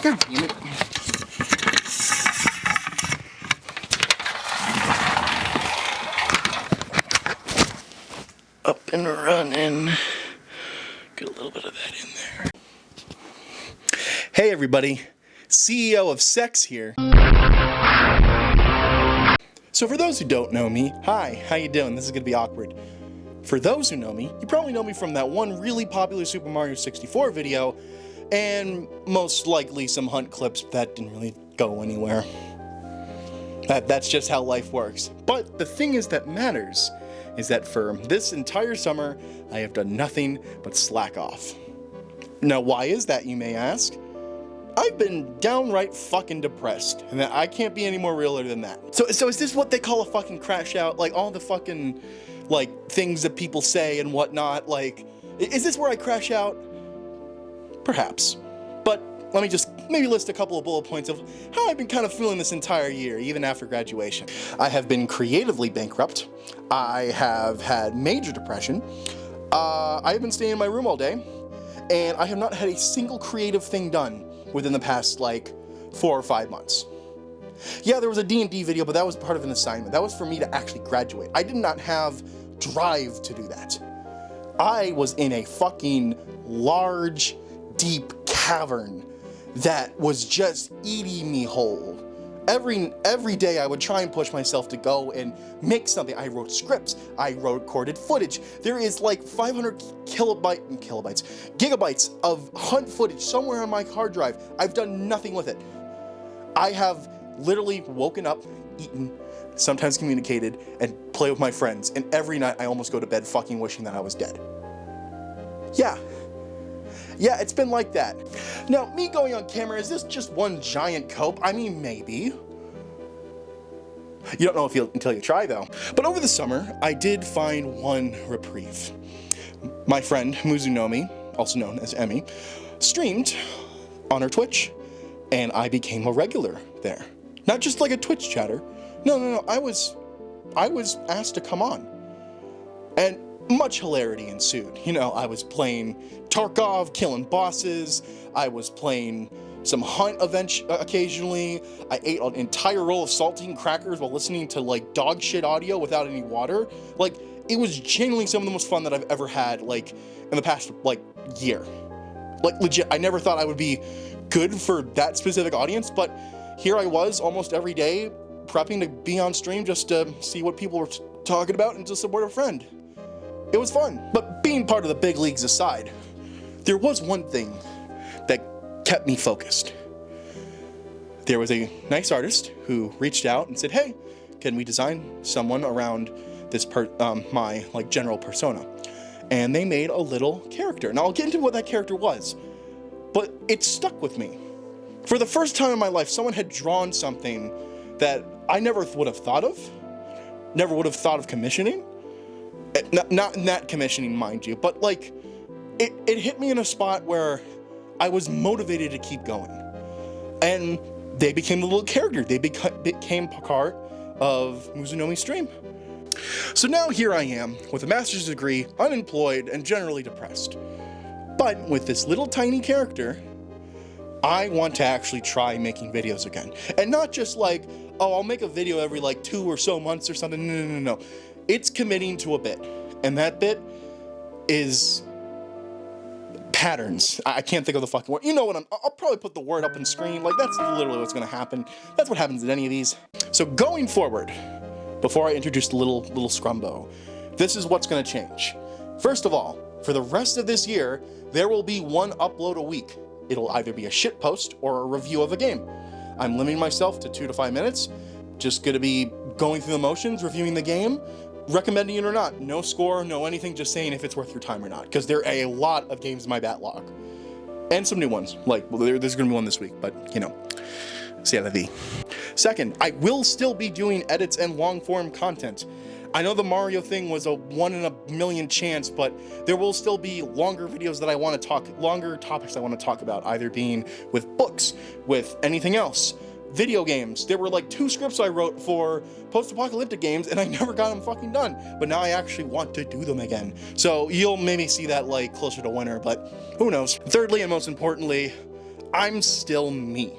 God damn it. Up and running. Get a little bit of that in there. Hey everybody, CEO of Sex here. So for those who don't know me, hi, how you doing? This is gonna be awkward. For those who know me, you probably know me from that one really popular Super Mario 64 video, and most likely some hunt clips that didn't really go anywhere. That's just how life works. But the thing is that matters is that for this entire summer, I have done nothing but slack off. Now, why is that, you may ask? I've been downright fucking depressed, and I can't be any more realer than that. So is this what they call a fucking crash out? Like, all the fucking, like, things that people say and whatnot, like, is this where I crash out? Perhaps. But let me just maybe list a couple of bullet points of how I've been kind of feeling this entire year, even after graduation. I have been creatively bankrupt. I have had major depression. I have been staying in my room all day, and I have not had a single creative thing done within the past, like, 4 or 5 months. Yeah, there was a D&D video, but that was part of an assignment. That was for me to actually graduate. I did not have drive to do that. I was in a fucking large, deep cavern that was just eating me whole. Every day I would try and push myself to go and make something. I wrote scripts, I recorded footage. There is like 500 gigabytes of hunt footage somewhere on my hard drive. I've done nothing with it. I have literally woken up, eaten, sometimes communicated, and play with my friends, and every night I almost go to bed fucking wishing that I was dead. Yeah, it's been like that. Now, me going on camera, is this just one giant cope? I mean, maybe. You don't know until you try, though. But over the summer, I did find one reprieve. My friend, Muzunomi, also known as Emmy, streamed on her Twitch, and I became a regular there. Not just like a Twitch chatter. No, I was asked to come on. And much hilarity ensued. You know, I was playing Tarkov, killing bosses. I was playing some hunt occasionally. I ate an entire roll of saltine crackers while listening to like dog shit audio without any water. Like, it was genuinely some of the most fun that I've ever had, like, in the past, like, year. Like, legit, I never thought I would be good for that specific audience, but here I was almost every day prepping to be on stream just to see what people were talking about and to support a friend. It was fun. But being part of the big leagues aside, there was one thing that kept me focused. There was a nice artist who reached out and said, hey, can we design someone around this my like general persona? And they made a little character. Now I'll get into what that character was, but it stuck with me. For the first time in my life, someone had drawn something that I never would have thought of, never would have thought of commissioning. Not in that commissioning, mind you, but like, it hit me in a spot where I was motivated to keep going. And they became the little character. They became part of Muzunomi's stream. So now here I am, with a master's degree, unemployed, and generally depressed. But with this little tiny character, I want to actually try making videos again. And not just like, oh, I'll make a video every like 2 or so months or something. No. It's committing to a bit, and that bit is patterns. I can't think of the fucking word. You know what I'll probably put the word up on screen. Like, that's literally what's gonna happen. That's what happens in any of these. So going forward, before I introduce the little scrumbo, this is what's gonna change. First of all, for the rest of this year, there will be one upload a week. It'll either be a shit post or a review of a game. I'm limiting myself to 2 to 5 minutes. Just gonna be going through the motions, reviewing the game, recommending it or not. No score, no anything, just saying if it's worth your time or not. Because there are a lot of games in my backlog. And some new ones. Like, well, there's going to be one this week, but, you know, c'est la vie. Second, I will still be doing edits and long-form content. I know the Mario thing was a 1 in a million chance, but there will still be longer videos that I want to longer topics I want to talk about, either being with books, with anything else. Video games. There were like 2 scripts I wrote for post-apocalyptic games, and I never got them fucking done. But now I actually want to do them again. So you'll maybe see that like closer to winter, but who knows. Thirdly, and most importantly, I'm still me.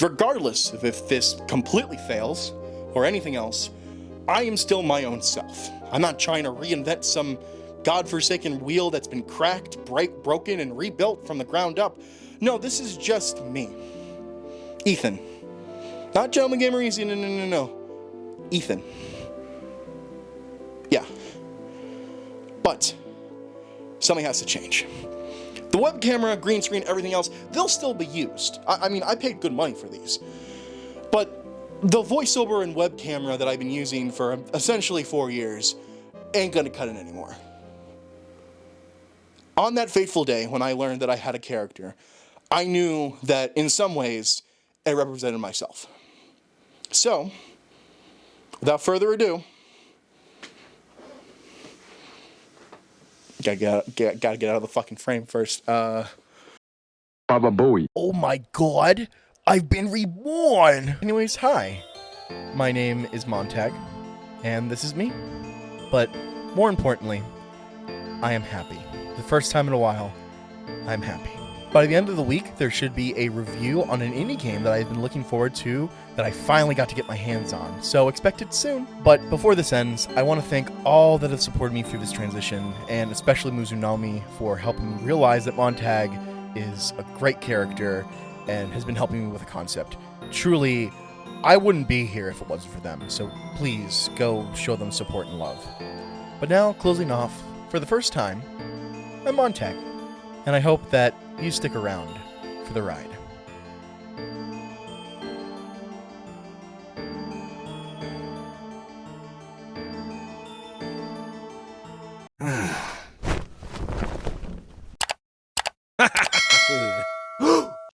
Regardless of if this completely fails or anything else, I am still my own self. I'm not trying to reinvent some godforsaken wheel that's been cracked, broken, and rebuilt from the ground up. No, this is just me. Ethan. Not Gentleman Gamer Easy, no. Ethan. Yeah. But something has to change. The web camera, green screen, everything else, they'll still be used. I mean, I paid good money for these. But the voiceover and web camera that I've been using for essentially 4 years ain't gonna cut it anymore. On that fateful day when I learned that I had a character, I knew that in some ways it represented myself. So, without further ado, gotta get out of the fucking frame first. Baba Booey. Oh my god, I've been reborn! Anyways, hi. My name is Montag, and this is me. But more importantly, I am happy. The first time in a while, I'm happy. By the end of the week, there should be a review on an indie game that I've been looking forward to that I finally got to get my hands on, so expect it soon. But before this ends, I want to thank all that have supported me through this transition, and especially Muzunami for helping me realize that Montag is a great character and has been helping me with a concept. Truly, I wouldn't be here if it wasn't for them, so please go show them support and love. But now, closing off, for the first time, I'm Montag, and I hope that you stick around for the ride.